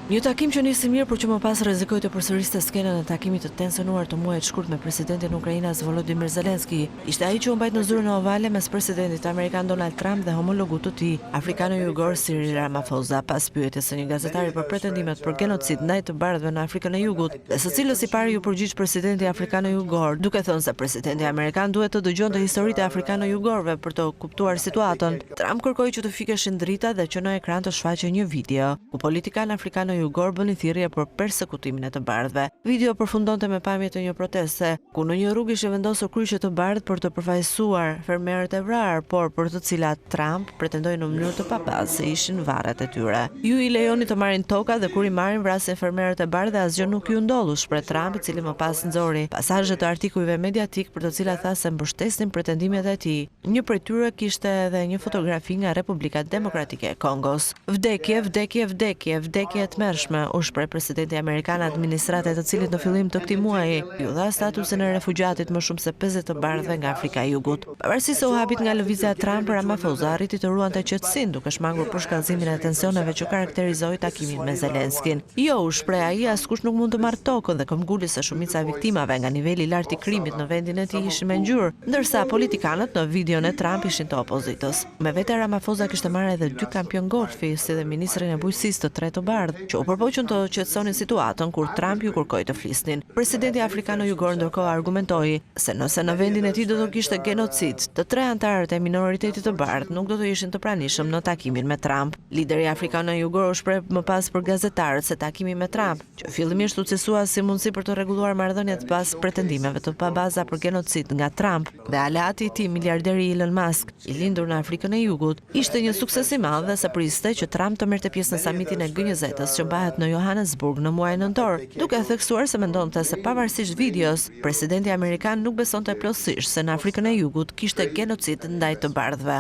Një takim që nisi mirë, por që më pas rrezikoi të përsëriste skenën e takimit të tensionuar të muajit shkurt me presidentin ukrainas Volodymyr Zelensky, ishte ai që u mbajt në zyrën ovale mes presidentit amerikan Donald Trump dhe homologut të tij, afrikano-jugor Cyril Ramaphosa, pas pyetjes së një gazetari për pretendimet për genocid ndaj të bardhëve në Afrikën e Jugut, dhe së cilës i pari ju përgjigj presidenti afrikano-jugor, duke thënë se presidenti amerikan duhet të dëgjonte historitë e afrikano-jugorëve për të kuptuar situatën. Trump kërkoi që të fikeshin drita dhe që në ekran të shfaqej një video ku politikan afrikano-jugor bëni thirrje për persekutimin e të bardhëve. Video përfundonte me pamje të një proteste, ku në një rrugë ishin vendosur kryqe të bardhë për të përfaqësuar fermerët e vrarë, por për të cilat Trump pretendoi në mënyrë të papazë se ishin varret e tyre. Ju i lejoni të marrin toka dhe kur i marrin vrasin fermerët e bardhë dhe asgjë nuk ju ndodhu, shpreh Trump, i cili më pas nxori pasazhe të artikujve mediatik për të cilat tha se mbështesnin pretendimet e tij. Një prej tyre kishte edhe një fotografi nga Republika Demokratike e Kongos. Vdekje, vdekje, vdekje, vdekje e tmerrshme, u shpreh presidenti amerikan administratet të cilit në fillim të këtij muaji ju dha statusin e refugjatit më shumë se 50 të bardhëve nga Afrika e Jugut. Pavarësisht se u hapit nga lëvizja e Trump, Ramaphosa arriti të ruante qetësinë duke shmangur për shkallëzimin e tensioneve që karakterizoi takimin me Zelenskyn. Jo, u shpreh ai, askush nuk mund të marrë tokën dhe këmbguli se shumica e viktimave nga niveli i lartë i krimit në vendin e tij ishin me ngjyrë, ndërsa politikanët në videon e Trump ishin të opozitës. Me vete Ramaphosa kishte marrë edhe 2 kampion golfi, si dhe ministrin e bujqësisë të 3 të bardhë, që u përpoqën të qetësonin situatën kur Trump ju kërkoi të flisnin. Presidenti afrikano-jugor ndërkohë argumentoi se nëse në vendin e tij do të kishte genocid, të 3 anëtarët e minoritetit të bardhë nuk do të ishin të pranishëm në takimin me Trump. Lideri afrikano-jugor u shpreh më pas për gazetarët se takimi me Trump, që fillimisht u cilësua si mundësi për të rregulluar marrëdhëniet pas pretendimeve të pabaza për genocid nga Trump dhe aleati i tij miliarderi Elon Musk, i lindur në Afrikën e Jugut, ishte një sukses i madh dhe se priste që Trump të merrte pjesë në samitin e G20-s që mbahet në Johannesburg në muajin nëntor, duke theksuar se mendonte se pavarësisht videos, presidenti amerikan nuk besonte plotësisht se në Afrikën e Jugut kishte genocid ndaj të bardhëve.